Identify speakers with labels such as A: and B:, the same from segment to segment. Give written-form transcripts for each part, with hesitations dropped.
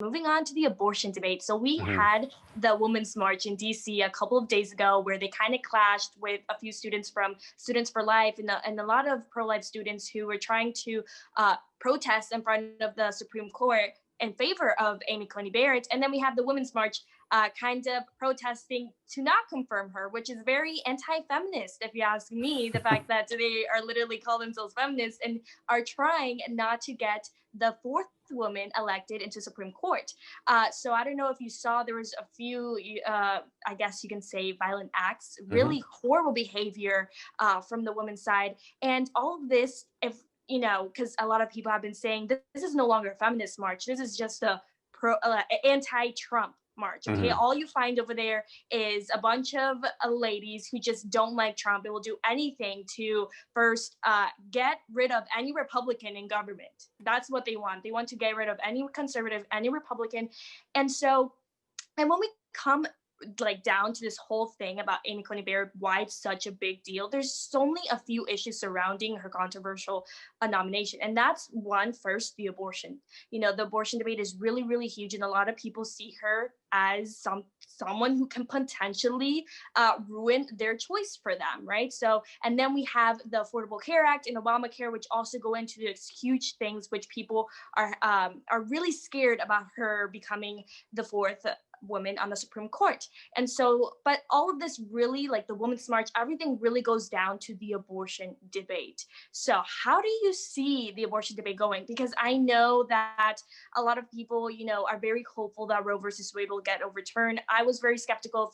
A: moving on to the abortion debate. So we
B: Hmm.
A: had the Women's March in DC a couple of days ago where they kind of clashed with a few students from Students for Life and a lot of pro-life students who were trying to protest in front of the Supreme Court in favor of Amy Coney Barrett. And then we have the Women's March kind of protesting to not confirm her, which is very anti-feminist, if you ask me. The fact that they are literally call themselves feminists and are trying not to get the fourth woman elected into Supreme Court. So I don't know if you saw there was a few, I guess you can say, violent acts,
B: Hmm.
A: really horrible behavior from the women's side, and all of this. If you know, because a lot of people have been saying this is no longer a feminist march. This is just a anti-Trump march. Okay,
B: Hmm.
A: all you find over there is a bunch of ladies who just don't like Trump and will do anything to first get rid of any Republican in government. That's what they want. They want to get rid of any conservative, any Republican. And so, and when we come like down to this whole thing about Amy Coney Barrett, why it's such a big deal, there's only a few issues surrounding her controversial nomination. And that's one, first, the abortion. You know, the abortion debate is really, really huge. And a lot of people see her as someone who can potentially ruin their choice for them, right? So, and then we have the Affordable Care Act and Obamacare, which also go into these huge things, which people are really scared about her becoming the fourth woman on the Supreme Court. And so, but all of this really, like the Women's March, everything really goes down to the abortion debate. So, how do you see the abortion debate going? Because I know that a lot of people, you know, are very hopeful that Roe versus Wade will get overturned. I was very skeptical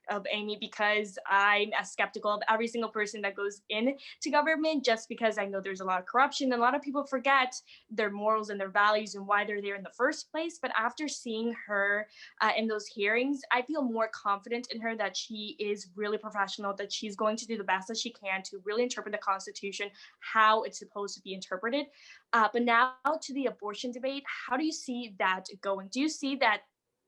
A: of Amy because I'm as skeptical of every single person that goes into government, just because I know there's a lot of corruption. And a lot of people forget their morals and their values and why they're there in the first place. But after seeing her in those hearings, I feel more confident in her that she is really professional, that she's going to do the best that she can to really interpret the Constitution how it's supposed to be interpreted. But now to the abortion debate, how do you see that going? Do you see that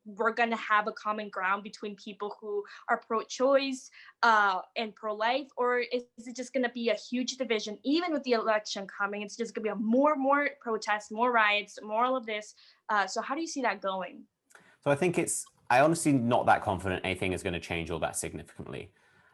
A: we're going to have a common ground between people who are pro-choice and pro-life, or is it just going to be a huge division? Even with the election coming, it's just going to be a more protests, more riots, more all of this. So how do you see that going?
B: So I honestly not that confident anything is going to change all that significantly.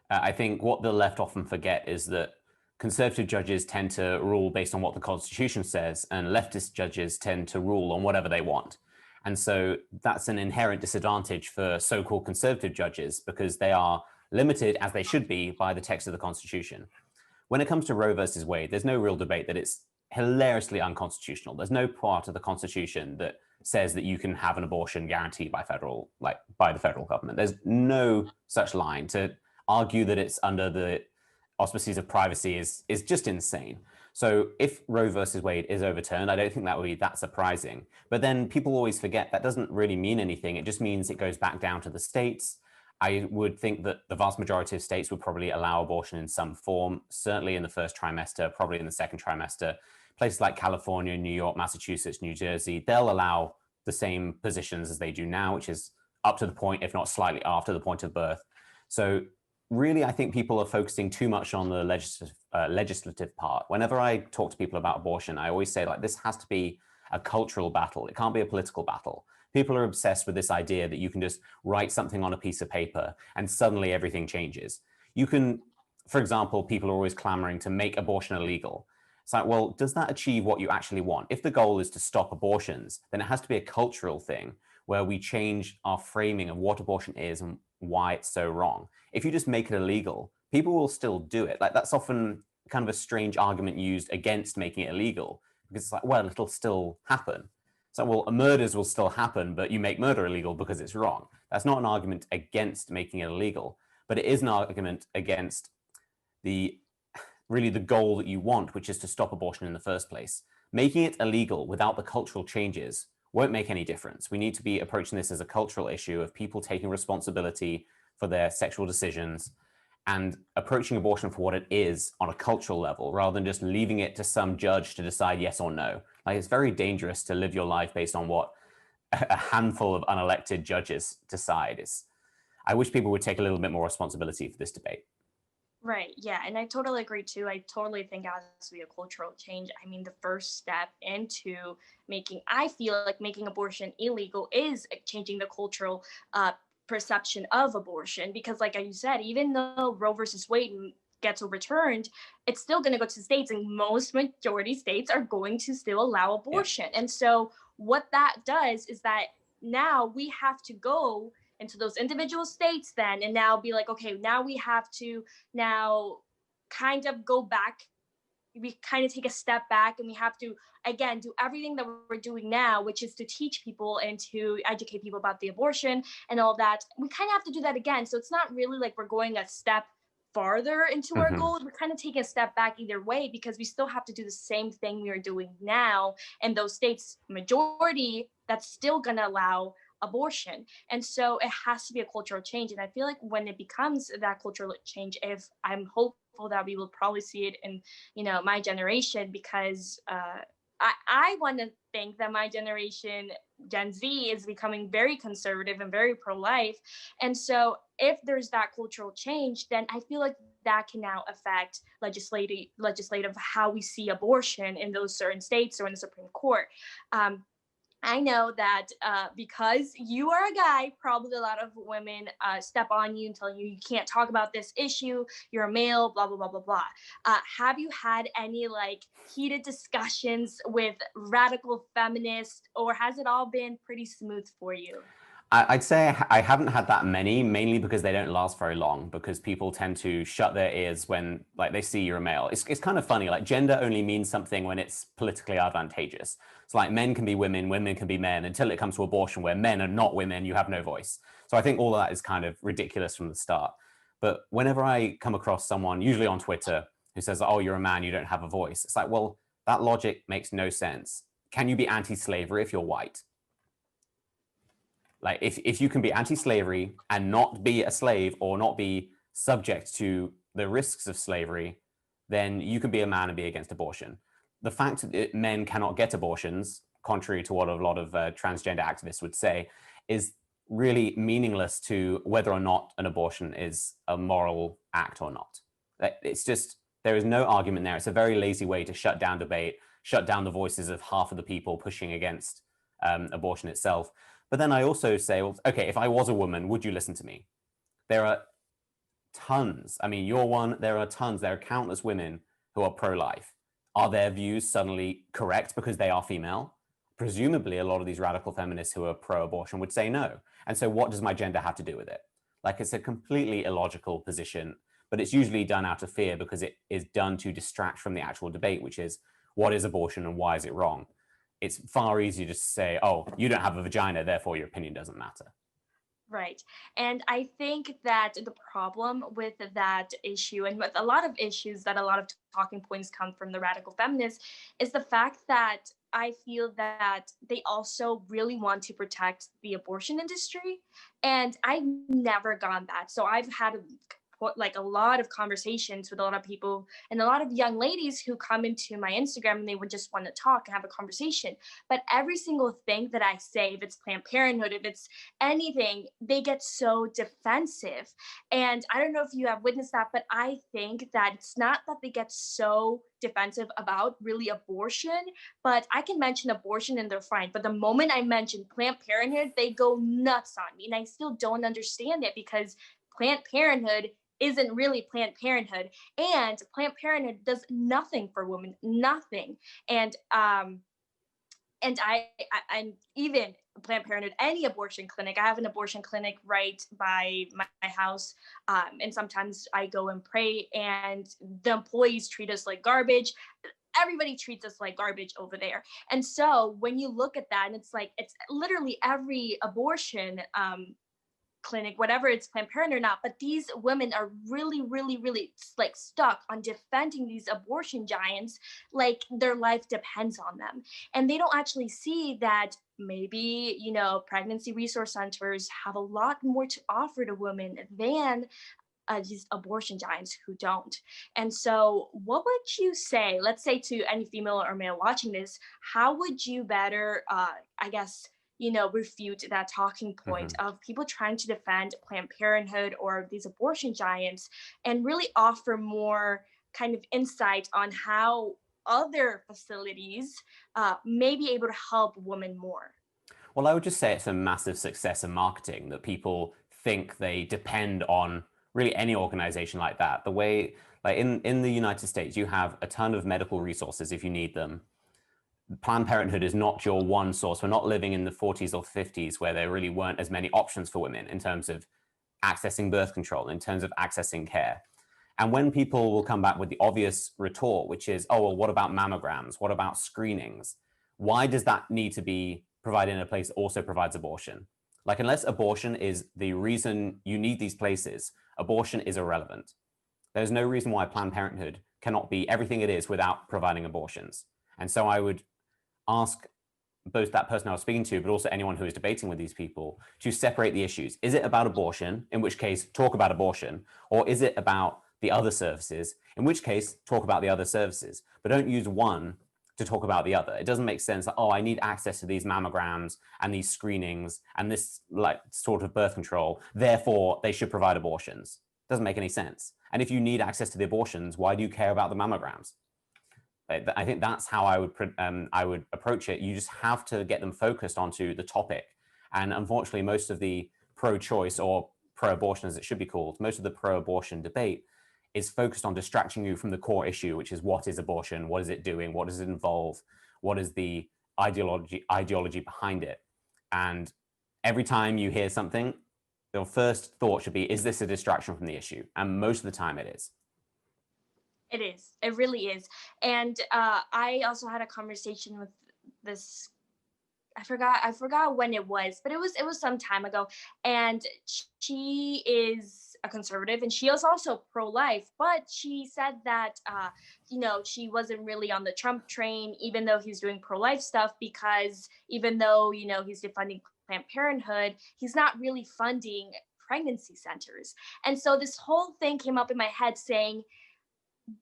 B: I think what the left often forget is that conservative judges tend to rule based on what the Constitution says, and leftist judges tend to rule on whatever they want. And so that's an inherent disadvantage for so-called conservative judges because they are limited, as they should be, by the text of the Constitution. When it comes to Roe versus Wade, there's no real debate that it's hilariously unconstitutional. There's no part of the Constitution that says that you can have an abortion guaranteed by by the federal government. There's no such line. To argue that it's under the auspices of privacy is just insane. So if Roe versus Wade is overturned, I don't think that would be that surprising. But then people always forget that doesn't really mean anything. It just means it goes back down to the states. I would think that the vast majority of states would probably allow abortion in some form, certainly in the first trimester, probably in the second trimester. Places like California, New York, Massachusetts, New Jersey, they'll allow the same positions as they do now, which is up to the point, if not slightly after the point of birth. So really, I think people are focusing too much on the legislative part. Whenever I talk to people about abortion, I always say, like, this has to be a cultural battle. It can't be a political battle. People are obsessed with this idea that you can just write something on a piece of paper and suddenly everything changes. You can, for example, people are always clamoring to make abortion illegal. It's like, well, does that achieve what you actually want? If the goal is to stop abortions, then it has to be a cultural thing where we change our framing of what abortion is and why it's so wrong. If you just make it illegal, people will still do it. Like, that's often kind of a strange argument used against making it illegal because it's like, well, it'll still happen. So, well, murders will still happen, but you make murder illegal because it's wrong. That's not an argument against making it illegal, but it is an argument against the really the goal that you want, which is to stop abortion in the first place. Making it illegal without the cultural changes won't make any difference. We need to be approaching this as a cultural issue of people taking responsibility for their sexual decisions and approaching abortion for what it is on a cultural level, rather than just leaving it to some judge to decide yes or no. Like, it's very dangerous to live your life based on what a handful of unelected judges decide. I wish people would take a little bit more responsibility for this debate.
A: Right. Yeah. And I totally agree too. I totally think it has to be a cultural change. I mean, the first step into I feel like making abortion illegal is changing the cultural uh, perception of abortion. Because, like you said, even though Roe versus Wade gets overturned, it's still going to go to states, and most majority states are going to still allow
B: Yeah.
A: abortion. And so, what that does is that now we have to go into those individual states then and now be like, okay, now we have to now kind of go back. We kind of take a step back and we have to again do everything that we're doing now, which is to teach people and to educate people about the abortion and all that. We kind of have to do that again, so it's not really like we're going a step farther into our
B: Hmm.
A: goal. We're kind of taking a step back either way, because we still have to do the same thing we are doing now, and those states majority that's still going to allow abortion. And so it has to be a cultural change, and I feel like when it becomes that cultural change, if I'm hopeful that we will probably see it in my generation, because I want to think that my generation, Gen Z, is becoming very conservative and very pro-life. And so if there's that cultural change, then I feel like that can now affect legislative how we see abortion in those certain states or in the Supreme Court. I know that because you are a guy, probably a lot of women step on you and tell you can't talk about this issue. You're a male, blah blah blah blah blah. Have you had any like heated discussions with radical feminists, or has it all been pretty smooth for you?
B: I'd say I haven't had that many, mainly because they don't last very long, because people tend to shut their ears when like they see you're a male. It's kind of funny, like gender only means something when it's politically advantageous. It's like men can be women, women can be men, until it comes to abortion where men are not women, you have no voice. So I think all of that is kind of ridiculous from the start. But whenever I come across someone, usually on Twitter, who says, oh, you're a man, you don't have a voice, it's like, well, that logic makes no sense. Can you be anti-slavery if you're white? Like if you can be anti-slavery and not be a slave or not be subject to the risks of slavery, then you can be a man and be against abortion. The fact that men cannot get abortions, contrary to what a lot of transgender activists would say, is really meaningless to whether or not an abortion is a moral act or not. It's just, there is no argument there. It's a very lazy way to shut down debate, shut down the voices of half of the people pushing against abortion itself. But then I also say, well, okay, if I was a woman, would you listen to me? There are tons. I mean, you're one, there are tons. There are countless women who are pro-life. Are their views suddenly correct because they are female? Presumably, a lot of these radical feminists who are pro-abortion would say no. And so what does my gender have to do with it? Like, it's a completely illogical position, but it's usually done out of fear because it is done to distract from the actual debate, which is what is abortion and why is it wrong? It's far easier just to say, oh, you don't have a vagina, therefore your opinion doesn't matter.
A: Right. And I think that the problem with that issue, and with a lot of issues that a lot of talking points come from the radical feminists, is the fact that I feel that they also really want to protect the abortion industry. And I've never gone that. So I've had like a lot of conversations with a lot of people and a lot of young ladies who come into my Instagram and they would just want to talk and have a conversation. But every single thing that I say, if it's Planned Parenthood, if it's anything, they get so defensive. And I don't know if you have witnessed that, but I think that it's not that they get so defensive about really abortion, but I can mention abortion and they're fine. But the moment I mention Planned Parenthood, they go nuts on me. And I still don't understand it, because Planned Parenthood isn't really Planned Parenthood, and Planned Parenthood does nothing for women, nothing. And even Planned Parenthood, any abortion clinic. I have an abortion clinic right by my house, and sometimes I go and pray, and the employees treat us like garbage. Everybody treats us like garbage over there. And so when you look at that, and it's like it's literally every abortion clinic, whatever it's Planned Parenthood or not, but these women are really, really, really like stuck on defending these abortion giants like their life depends on them. And they don't actually see that maybe, pregnancy resource centers have a lot more to offer to women than these abortion giants who don't. And so, what would you say, let's say to any female or male watching this, how would you better, I guess, refute that talking point
B: Mhm.
A: of people trying to defend Planned Parenthood or these abortion giants, and really offer more kind of insight on how other facilities may be able to help women more.
B: Well, I would just say it's a massive success in marketing that people think they depend on really any organization like that. The way, like in the United States, you have a ton of medical resources if you need them. Planned Parenthood is not your one source. We're not living in the 40s or 50s where there really weren't as many options for women in terms of accessing birth control, in terms of accessing care. And when people will come back with the obvious retort, which is, oh, well, what about mammograms? What about screenings? Why does that need to be provided in a place that also provides abortion? Like, unless abortion is the reason you need these places, abortion is irrelevant. There's no reason why Planned Parenthood cannot be everything it is without providing abortions. And so I would ask both that person I was speaking to, but also anyone who is debating with these people, to separate the issues. Is it about abortion, in which case talk about abortion, or is it about the other services, in which case talk about the other services, but don't use one to talk about the other. It doesn't make sense that, oh, I need access to these mammograms and these screenings and this like sort of birth control, therefore they should provide abortions. It doesn't make any sense. And if you need access to the abortions, why do you care about the mammograms? I think that's how I would approach it. You just have to get them focused onto the topic. And unfortunately, most of the pro-choice or pro-abortion, as it should be called, most of the pro-abortion debate is focused on distracting you from the core issue, which is what is abortion, what is it doing, what does it involve, what is the ideology behind it. And every time you hear something, your first thought should be, is this a distraction from the issue? And most of the time it is.
A: It is. It really is. And I also had a conversation with this. I forgot when it was, but it was some time ago. And she is a conservative, and she is also pro-life. But she said that she wasn't really on the Trump train, even though he's doing pro-life stuff, because even though he's defunding Planned Parenthood, he's not really funding pregnancy centers. And so this whole thing came up in my head saying,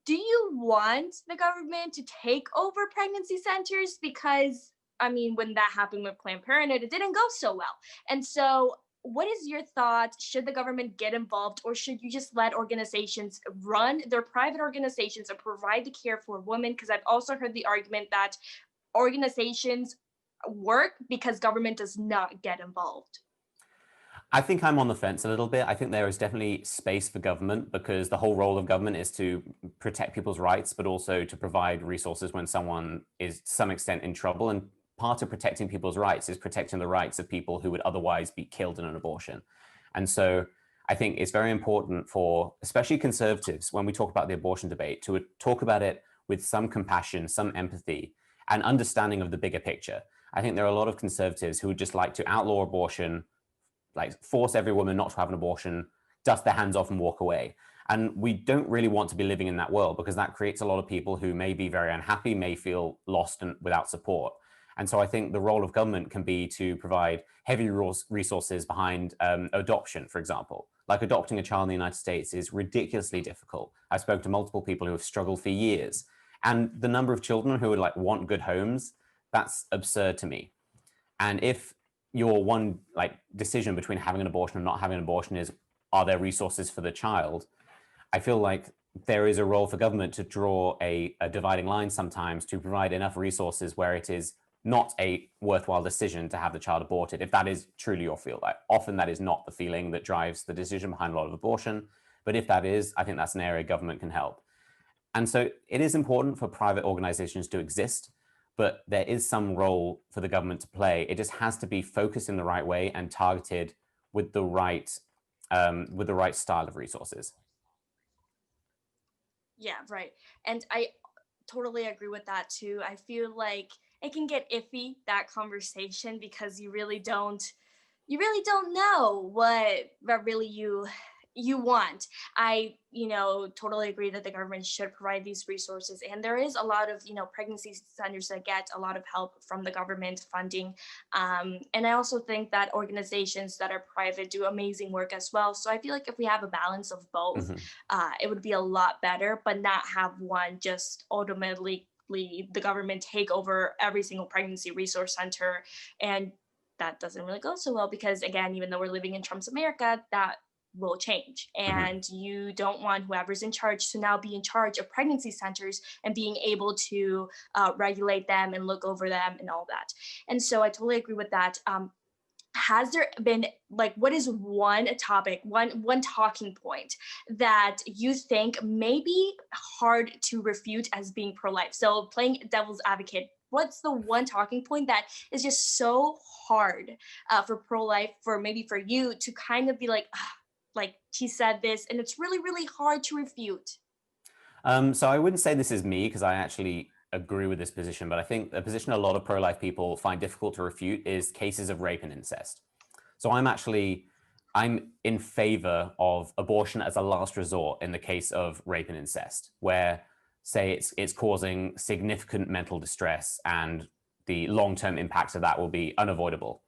A: do you want the government to take over pregnancy centers? Because, I mean, when that happened with Planned Parenthood, it didn't go so well. And so, what is your thought? Should the government get involved, or should you just let organizations run their private organizations and provide the care for women? Because I've also heard the argument that organizations work because government does not get involved.
B: I think I'm on the fence a little bit. I think there is definitely space for government because the whole role of government is to protect people's rights, but also to provide resources when someone is to some extent in trouble. And part of protecting people's rights is protecting the rights of people who would otherwise be killed in an abortion. And so I think it's very important for, especially conservatives, when we talk about the abortion debate, to talk about it with some compassion, some empathy, and understanding of the bigger picture. I think there are a lot of conservatives who would just like to outlaw abortion, like force every woman not to have an abortion, dust their hands off and walk away. And we don't really want to be living in that world because that creates a lot of people who may be very unhappy, may feel lost and without support. And so I think the role of government can be to provide heavy resources behind adoption, for example. Like adopting a child in the United States is ridiculously difficult. I've spoken to multiple people who have struggled for years. And the number of children who would like want good homes, that's absurd to me. And if your one like decision between having an abortion and not having an abortion is, are there resources for the child? I feel like there is a role for government to draw a dividing line sometimes to provide enough resources where it is not a worthwhile decision to have the child aborted, if that is truly your feel. Like, often that is not the feeling that drives the decision behind a lot of abortion. But if that is, I think that's an area government can help. And so it is important for private organizations to exist, but there is some role for the government to play. It just has to be focused in the right way and targeted with the right style of resources.
A: Yeah, right. And I totally agree with that too. I feel like it can get iffy, that conversation, because you really don't know what really you want. I totally agree that the government should provide these resources, and there is a lot of pregnancy centers that get a lot of help from the government funding. And I also think that organizations that are private do amazing work as well. So I feel like if we have a balance of both,
B: Mhm.
A: it would be a lot better, but not have one just ultimately the government take over every single pregnancy resource center and that doesn't really go so well because, again, even though we're living in Trump's America, that will change.
B: Mhm.
A: And you don't want whoever's in charge to now be in charge of pregnancy centers and being able to regulate them and look over them and all that. And so I totally agree with that. Has there been, like, what is one topic, one talking point that you think may be hard to refute as being pro-life? So playing devil's advocate, what's the one talking point that is just so hard for pro-life, for maybe for you to kind of be like, "Ah, like she said this and it's really really hard to refute."
B: So I wouldn't say this is me because I actually agree with this position, but I think a position a lot of pro-life people find difficult to refute is cases of rape and incest. So I'm in favor of abortion as a last resort in the case of rape and incest, where say it's causing significant mental distress and the long-term impacts of that will be unavoidable.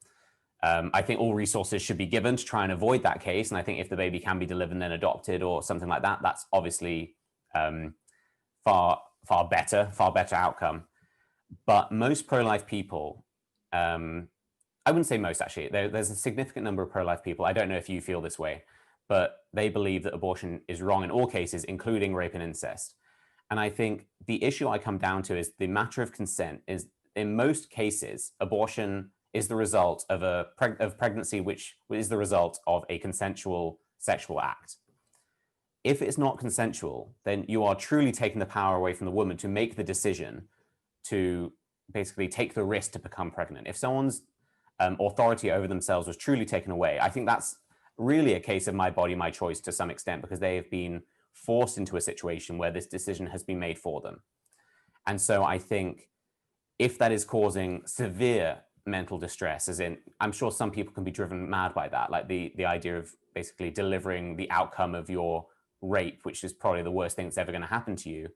B: I think all resources should be given to try and avoid that case. And I think if the baby can be delivered and then adopted or something like that, that's obviously um, far better outcome. But most pro-life people, I wouldn't say most actually. There's a significant number of pro-life people. I don't know if you feel this way, but they believe that abortion is wrong in all cases, including rape and incest. And I think the issue I come down to is the matter of consent. Is in most cases, abortion is the result of of pregnancy, which is the result of a consensual sexual act. If it's not consensual, then you are truly taking the power away from the woman to make the decision to basically take the risk to become pregnant. If someone's authority over themselves was truly taken away, I think that's really a case of my body, my choice to some extent, because they have been forced into a situation where this decision has been made for them. And so I think if that is causing severe mental distress, as in, I'm sure some people can be driven mad by that, like the idea of basically delivering the outcome of your rape, which is probably the worst thing that's ever going to happen to you,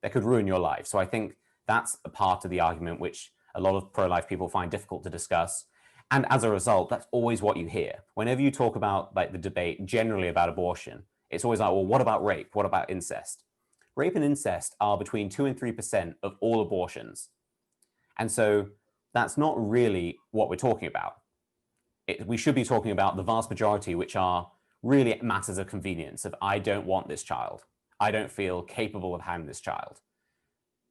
B: that could ruin your life. So I think that's a part of the argument which a lot of pro-life people find difficult to discuss. And as a result, that's always what you hear. Whenever you talk about like the debate generally about abortion, it's always like, well, what about rape? What about incest? Rape and incest are between 2 and 3% of all abortions. And so that's not really what we're talking about. We should be talking about the vast majority, which are really matters of convenience of I don't want this child. I don't feel capable of having this child.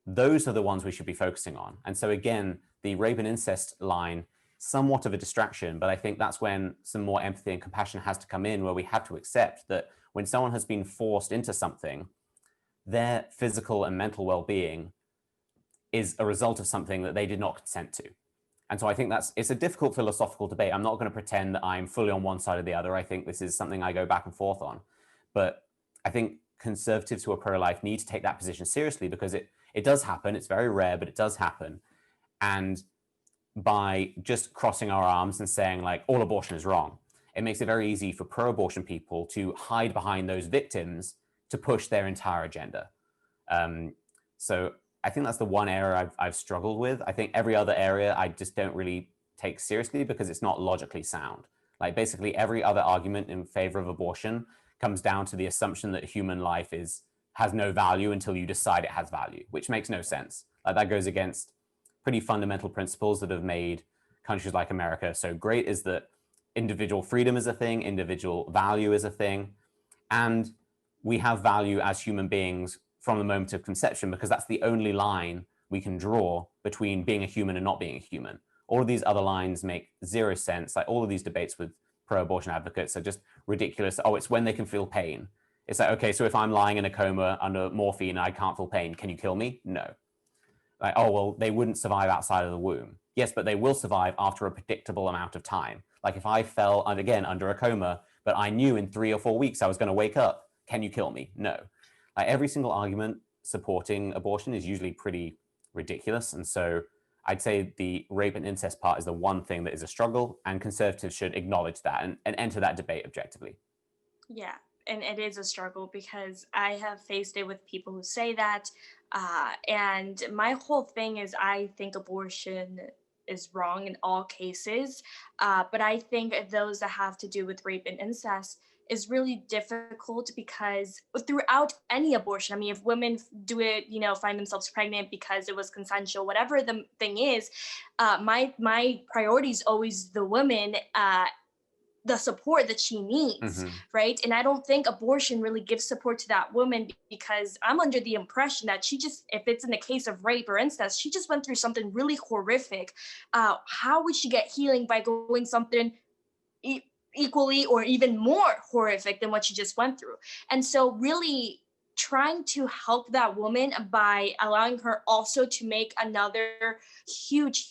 B: Those are the ones we should be focusing on. And so again, the rape and incest line, somewhat of a distraction, but I think that's when some more empathy and compassion has to come in, where we have to accept that when someone has been forced into something, their physical and mental well-being is a result of something that they did not consent to. And so I think it's a difficult philosophical debate. I'm not going to pretend that I'm fully on one side or the other. I think this is something I go back and forth on. But I think conservatives who are pro-life need to take that position seriously because it does happen. It's very rare, but it does happen. And by just crossing our arms and saying like all abortion is wrong, it makes it very easy for pro-abortion people to hide behind those victims to push their entire agenda. So I think that's the one area I've struggled with. I think every other area I just don't really take seriously because it's not logically sound. Like basically every other argument in favor of abortion comes down to the assumption that human life has no value until you decide it has value, which makes no sense. Like that goes against pretty fundamental principles that have made countries like America so great, is that individual freedom is a thing, individual value is a thing, and we have value as human beings from the moment of conception because that's the only line we can draw between being a human and not being a human. All of these other lines make zero sense. Like all of these debates with pro-abortion advocates are just ridiculous. Oh, it's when they can feel pain. It's like, okay, so if I'm lying in a coma under morphine and I can't feel pain, can you kill me? No. Like, oh, well, they wouldn't survive outside of the womb. Yes, but they will survive after a predictable amount of time. Like if I fell, and again, under a coma, but I knew in 3 or 4 weeks I was going to wake up, can you kill me? No. Like every single argument supporting abortion is usually pretty ridiculous. And so I'd say the rape and incest part is the one thing that is a struggle, and conservatives should acknowledge that and enter that debate objectively.
A: Yeah, and it is a struggle because I have faced it with people who say that. And my whole thing is, I think abortion is wrong in all cases. But I think those that have to do with rape and incest, is really difficult because throughout any abortion, I mean, if women do it, find themselves pregnant because it was consensual, whatever the thing is, my priority is always the woman, the support that she needs,
B: Mm-hmm.
A: right? And I don't think abortion really gives support to that woman, because I'm under the impression that she just, if it's in the case of rape or incest, she just went through something really horrific. How would she get healing by going something equally or even more horrific than what she just went through? And so really trying to help that woman by allowing her also to make another huge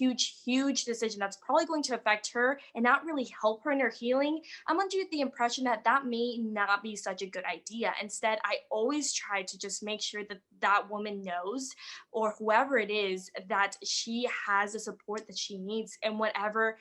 A: decision that's probably going to affect her and not really help her in her healing, I'm under the impression that that may not be such a good idea. Instead, I always try to just make sure that that woman knows, or whoever it is, that she has the support that she needs in whatever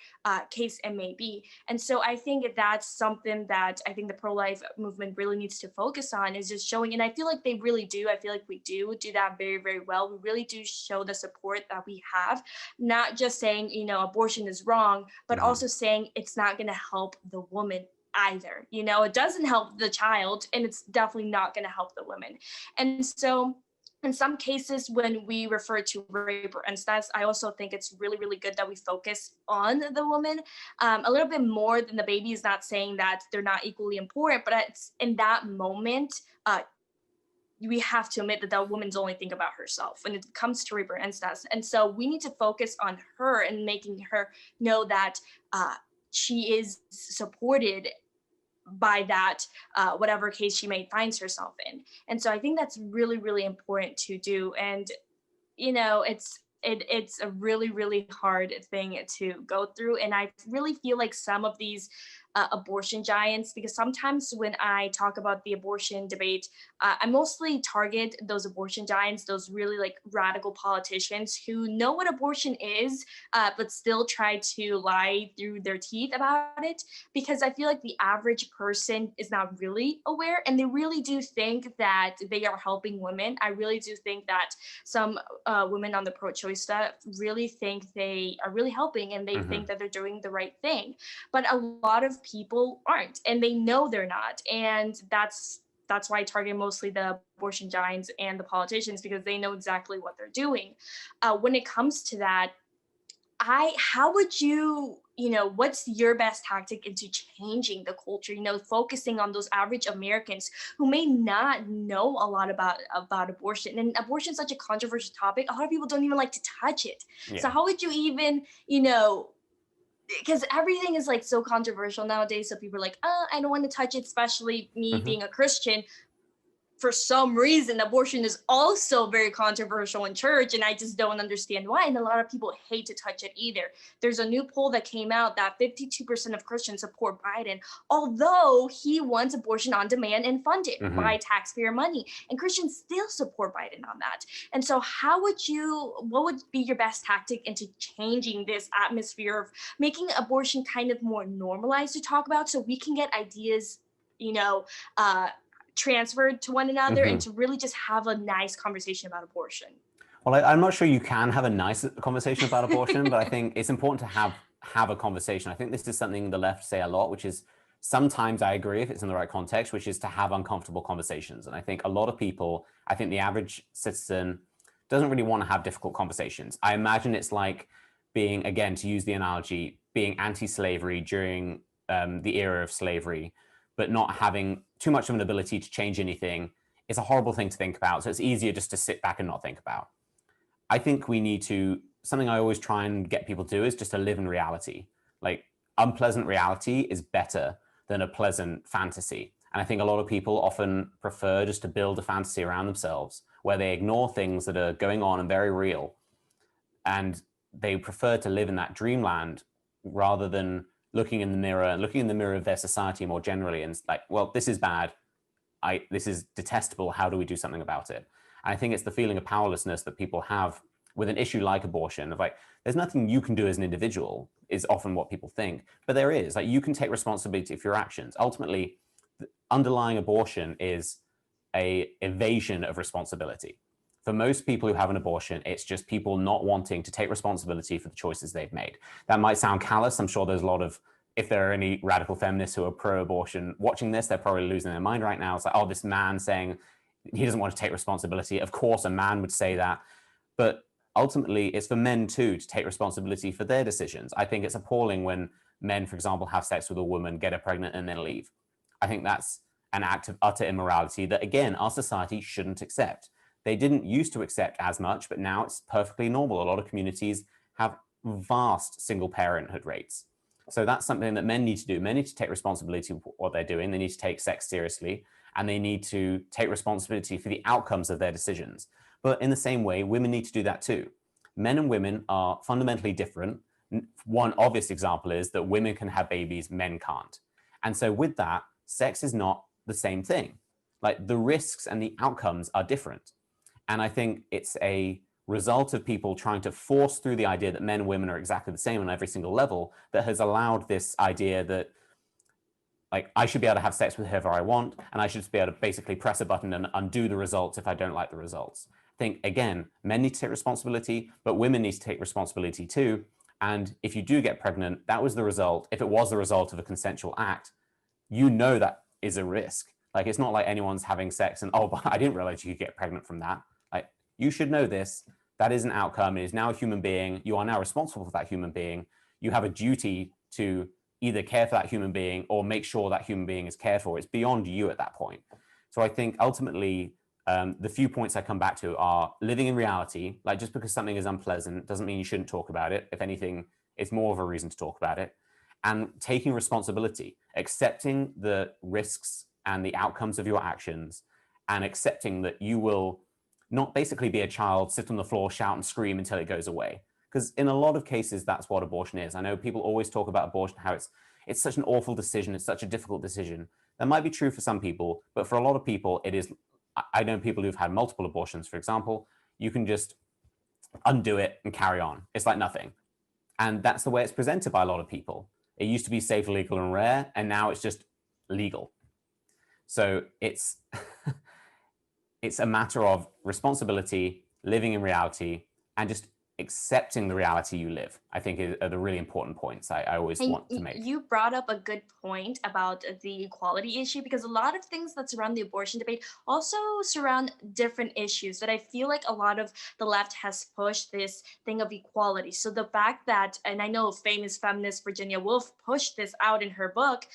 A: case it may be. And so I think that's something that I think the pro-life movement really needs to focus on, is just showing, and I feel like they really do. I feel like we do that very, very well. We really do show the support that we have, not just saying, abortion is wrong, but
B: Mm-hmm.
A: also saying it's not going to help the woman either. It doesn't help the child, and it's definitely not going to help the women. And so in some cases, when we refer to rape or incest, I also think it's really, really good that we focus on the woman a little bit more than the baby. Is not saying that they're not equally important, but it's in that moment, we have to admit that that woman's only think about herself when it comes to rape or incest. And so we need to focus on her and making her know that she is supported by that, whatever case she may find herself in. And so I think that's really, really important to do. And it's a really, really hard thing to go through. And I really feel like some of these abortion giants, because sometimes when I talk about the abortion debate, I mostly target those abortion giants, those really like radical politicians who know what abortion is, but still try to lie through their teeth about it, because I feel like the average person is not really aware, and they really do think that they are helping women. I really do think that some women on the pro-choice stuff really think they are really helping, and they
B: Mm-hmm.
A: think that they're doing the right thing. But a lot of people aren't, and they know they're not. And that's why I target mostly the abortion giants and the politicians, because they know exactly what they're doing. When it comes to that, how would what's your best tactic into changing the culture, focusing on those average Americans who may not know a lot about abortion? And abortion is such a controversial topic. A lot of people don't even like to touch it.
B: Yeah.
A: So how would you even, because everything is like so controversial nowadays. So people are like, oh, I don't want to touch it, especially me
B: Mm-hmm.
A: being a Christian. For some reason, abortion is also very controversial in church, and I just don't understand why. And a lot of people hate to touch it either. There's a new poll that came out that 52% of Christians support Biden, although he wants abortion on demand and funded
B: Mm-hmm.
A: by taxpayer money. And Christians still support Biden on that. And so what would be your best tactic into changing this atmosphere of making abortion kind of more normalized to talk about, so we can get ideas, transferred to one another,
B: Mm-hmm.
A: and to really just have a nice conversation about abortion?
B: Well, I'm not sure you can have a nice conversation about abortion, but I think it's important to have a conversation. I think this is something the left say a lot, which is sometimes I agree if it's in the right context, which is to have uncomfortable conversations. And I think a lot of people, I think the average citizen doesn't really want to have difficult conversations. I imagine it's like being, again, to use the analogy, being anti-slavery during the era of slavery, but not having too much of an ability to change anything. It's a horrible thing to think about. So it's easier just to sit back and not think about. I think we need to, something I always try and get people to do is just to live in reality. Like, unpleasant reality is better than a pleasant fantasy. And I think a lot of people often prefer just to build a fantasy around themselves where they ignore things that are going on and very real. And they prefer to live in that dreamland rather than looking in the mirror of their society more generally, and like, well, this is bad. This is detestable. How do we do something about it? And I think it's the feeling of powerlessness that people have with an issue like abortion, of like, there's nothing you can do as an individual, is often what people think. But there is. Like, you can take responsibility for your actions. Ultimately, underlying abortion is a evasion of responsibility. For most people who have an abortion, it's just people not wanting to take responsibility for the choices they've made. That might sound callous. I'm sure there's a lot of if there are any radical feminists who are pro-abortion watching this, they're probably losing their mind right now. It's like, oh, this man saying he doesn't want to take responsibility. Of course, a man would say that. But ultimately, it's for men too to take responsibility for their decisions. I think it's appalling when men, for example, have sex with a woman, get her pregnant, and then leave. I think that's an act of utter immorality that, again, our society shouldn't accept. They didn't used to accept as much, but now it's perfectly normal. A lot of communities have vast single parenthood rates. So that's something that men need to do. Men need to take responsibility for what they're doing. They need to take sex seriously, and they need to take responsibility for the outcomes of their decisions. But in the same way, women need to do that too. Men and women are fundamentally different. One obvious example is that women can have babies, men can't. And so with that, sex is not the same thing. Like, the risks and the outcomes are different. And I think it's a result of people trying to force through the idea that men and women are exactly the same on every single level that has allowed this idea that, like, I should be able to have sex with whoever I want, and I should just be able to basically press a button and undo the results if I don't like the results. I think, again, men need to take responsibility, but women need to take responsibility too. And if you do get pregnant, that was the result. If it was the result of a consensual act, you know that is a risk. Like, it's not like anyone's having sex and, oh, but I didn't realize you could get pregnant from that. Like, you should know this. That is an outcome. It is now a human being. You are now responsible for that human being. You have a duty to either care for that human being or make sure that human being is cared for. It's beyond you at that point. So I think ultimately, the few points I come back to are living in reality. Like, just because something is unpleasant doesn't mean you shouldn't talk about it. If anything, it's more of a reason to talk about it. And taking responsibility, accepting the risks and the outcomes of your actions, and accepting that you will not basically be a child, sit on the floor, shout and scream until it goes away. Because in a lot of cases, that's what abortion is. I know people always talk about abortion, how it's such an awful decision, it's such a difficult decision. That might be true for some people, but for a lot of people, it is. I know people who've had multiple abortions, for example. You can just undo it and carry on. It's like nothing. And that's the way it's presented by a lot of people. It used to be safe, legal, and rare, and now it's just legal. So it's it's a matter of responsibility, living in reality, and just accepting the reality you live, I think are the really important points I always want to make.
A: You brought up a good point about the equality issue, because a lot of things that surround the abortion debate also surround different issues that I feel like a lot of the left has pushed this thing of equality. So the fact that, and I know famous feminist Virginia Woolf pushed this out in her book,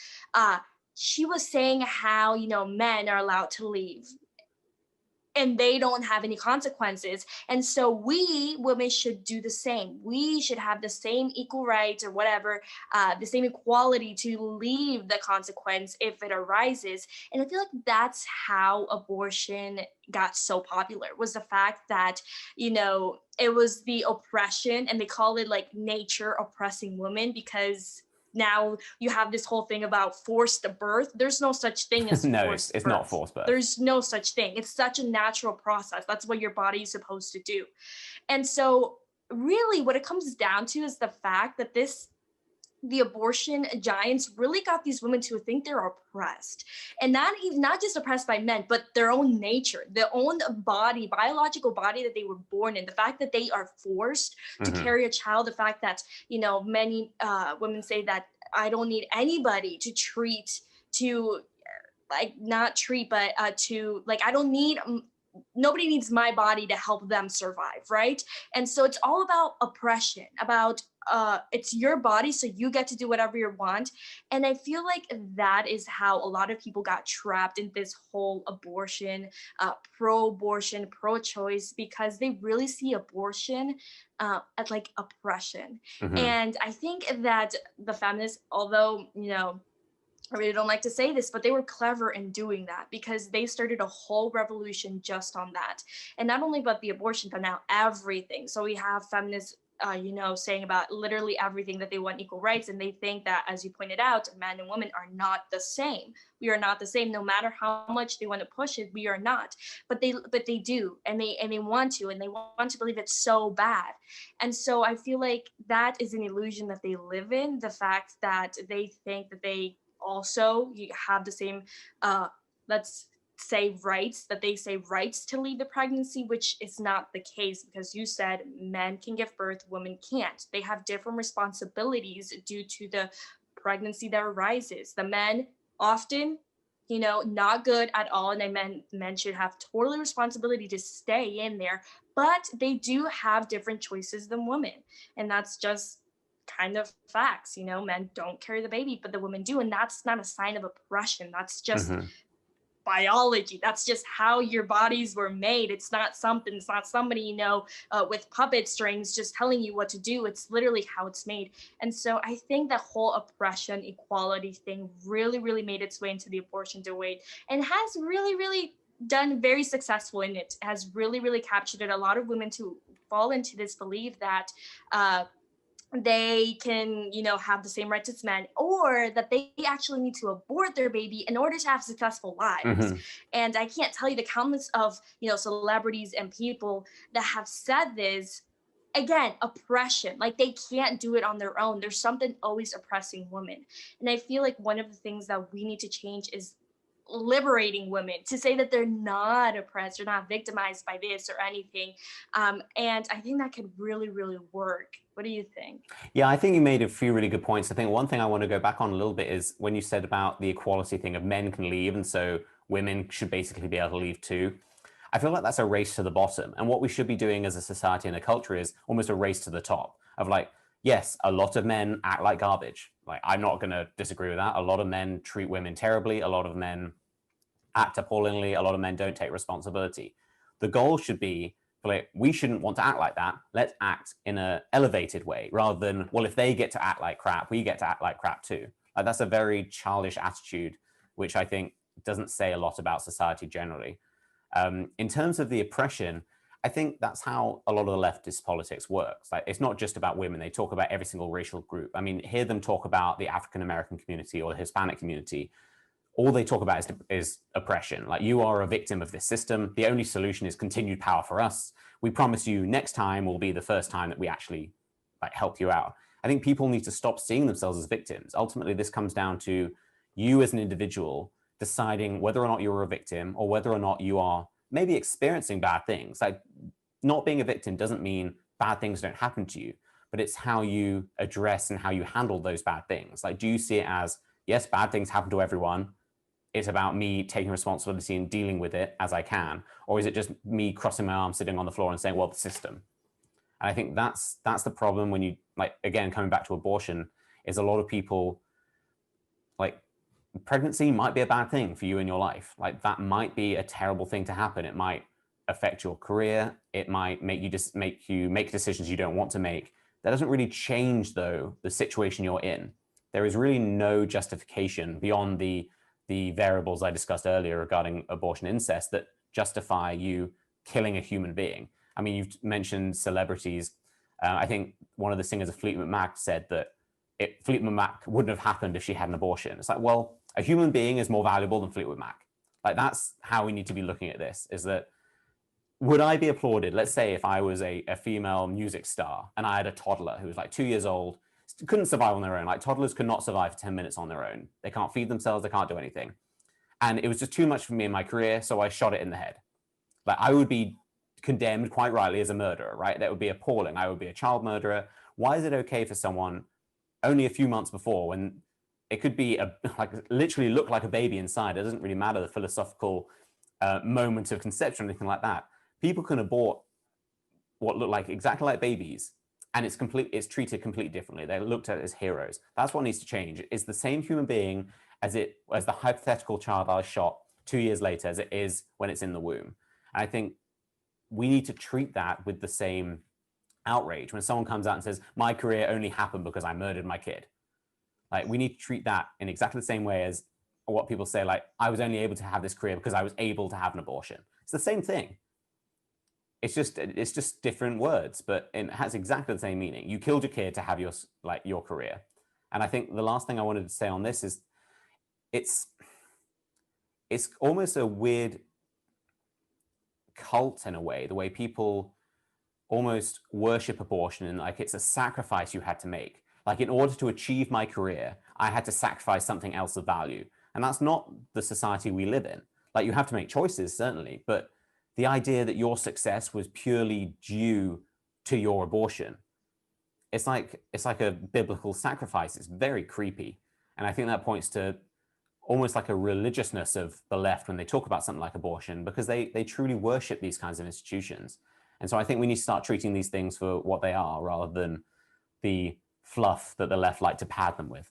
A: she was saying how, men are allowed to leave and they don't have any consequences. And so we women should do the same. We should have the same equal rights or whatever, the same equality to leave the consequence if it arises. And I feel like that's how abortion got so popular, was the fact that, it was the oppression, and they call it like nature oppressing women, because now you have this whole thing about forced birth. There's no such thing as
B: no,
A: forced
B: it's
A: birth.
B: not forced birth.
A: There's no such thing. It's such a natural process. That's what your body is supposed to do. And so really what it comes down to is the fact that the abortion giants really got these women to think they're oppressed, and not just oppressed by men, but their own nature, their own body, biological body that they were born in. The fact that they are forced to carry a child, the fact that, many women say that I don't need anybody to treat, to like not treat, but to like, I don't need nobody needs my body to help them survive, right? And so it's all about oppression, about it's your body, so you get to do whatever you want. And I feel like that is how a lot of people got trapped in this whole abortion, pro-abortion, pro-choice, because they really see abortion as like oppression. And I think that the feminists, although, I really don't like to say this, but they were clever in doing that, because they started a whole revolution just on that. And not only about the abortion, but now everything. So we have feminists, saying about literally everything, that they want equal rights. And they think that, as you pointed out, men and women are not the same. We are not the same. No matter how much they want to push it, we are not. But they do, and they want to, and they want to believe it so bad. And so I feel like that is an illusion that they live in. The fact that they think that they also you have the same let's say rights, that they say rights to leave the pregnancy, which is not the case, because you said men can give birth, women can't. They have different responsibilities due to the pregnancy that arises. The men often, not good at all, and men should have total responsibility to stay in there, but they do have different choices than women, and that's just kind of facts. Men don't carry the baby, but the women do, and that's not a sign of oppression. That's just
B: Hmm.
A: biology. That's just how your bodies were made. It's not somebody, with puppet strings just telling you what to do. It's literally how it's made. And so I think the whole oppression equality thing really, really made its way into the abortion debate and has really, really done very successful in it, has really, really captured it. A lot of women to fall into this belief that they can, have the same rights as men, or that they actually need to abort their baby in order to have successful lives.
B: Hmm.
A: And I can't tell you the countless of, celebrities and people that have said this. Again, oppression, like they can't do it on their own. There's something always oppressing women. And I feel like one of the things that we need to change is liberating women to say that they're not oppressed or not victimized by this or anything. And I think that could really, really work. What do you think?
B: Yeah, I think you made a few really good points. I think one thing I want to go back on a little bit is when you said about the equality thing of men can leave, and so women should basically be able to leave too. I feel like that's a race to the bottom. And what we should be doing as a society and a culture is almost a race to the top of like, yes, a lot of men act like garbage. Like, I'm not going to disagree with that. A lot of men treat women terribly. A lot of men act appallingly. A lot of men don't take responsibility. The goal should be like, we shouldn't want to act like that. Let's act in an elevated way rather than, well, if they get to act like crap, we get to act like crap too. Like, that's a very childish attitude, which I think doesn't say a lot about society generally. In terms of the oppression, I think that's how a lot of the leftist politics works. Like, it's not just about women. They talk about every single racial group. I mean, hear them talk about the African American community or the Hispanic community. All they talk about is oppression. Like, you are a victim of this system. The only solution is continued power for us. We promise you next time will be the first time that we actually like help you out. I think people need to stop seeing themselves as victims. Ultimately, this comes down to you as an individual deciding whether or not you're a victim or whether or not you are maybe experiencing bad things. Like, not being a victim doesn't mean bad things don't happen to you, but it's how you address and how you handle those bad things. Like, do you see it as, yes, bad things happen to everyone, it's about me taking responsibility and dealing with it as I can? Or is it just me crossing my arms, sitting on the floor and saying, well, the system? And I think that's the problem when you, like, again, coming back to abortion, is a lot of people, like, pregnancy might be a bad thing for you in your life. Like, that might be a terrible thing to happen. It might affect your career. It might make you make decisions you don't want to make. That doesn't really change, though, the situation you're in. There is really no justification beyond the variables I discussed earlier regarding abortion incest that justify you killing a human being. I mean, you've mentioned celebrities. I think one of the singers of Fleetwood Mac said that Fleetwood Mac wouldn't have happened if she had an abortion. It's like, well, a human being is more valuable than Fleetwood Mac. Like, that's how we need to be looking at this, is that would I be applauded? Let's say if I was a female music star and I had a toddler who was like 2 years old, couldn't survive on their own. Like, toddlers could not survive 10 minutes on their own. They can't feed themselves. They can't do anything. And it was just too much for me in my career, so I shot it in the head. Like, I would be condemned quite rightly as a murderer, right? That would be appalling. I would be a child murderer. Why is it okay for someone only a few months before, when it could be like literally look like a baby inside? It doesn't really matter the philosophical moment of conception or anything like that. People can abort what look like exactly like babies, and it's treated completely differently. They're looked at as heroes. That's what needs to change. It's the same human being as the hypothetical child I shot 2 years later as it is when it's in the womb. And I think we need to treat that with the same outrage when someone comes out and says, my career only happened because I murdered my kid. Like, we need to treat that in exactly the same way as what people say, like, I was only able to have this career because I was able to have an abortion. It's the same thing. It's just different words, but it has exactly the same meaning. You killed your kid to have your career. And I think the last thing I wanted to say on this is it's almost a weird cult in a way, the way people almost worship abortion, and like it's a sacrifice you had to make. Like, in order to achieve my career, I had to sacrifice something else of value. And that's not the society we live in. Like, you have to make choices, certainly, but the idea that your success was purely due to your abortion, it's like a biblical sacrifice. It's very creepy. And I think that points to almost like a religiousness of the left when they talk about something like abortion, because they truly worship these kinds of institutions. And so I think we need to start treating these things for what they are rather than the fluff that the left like to pad them with.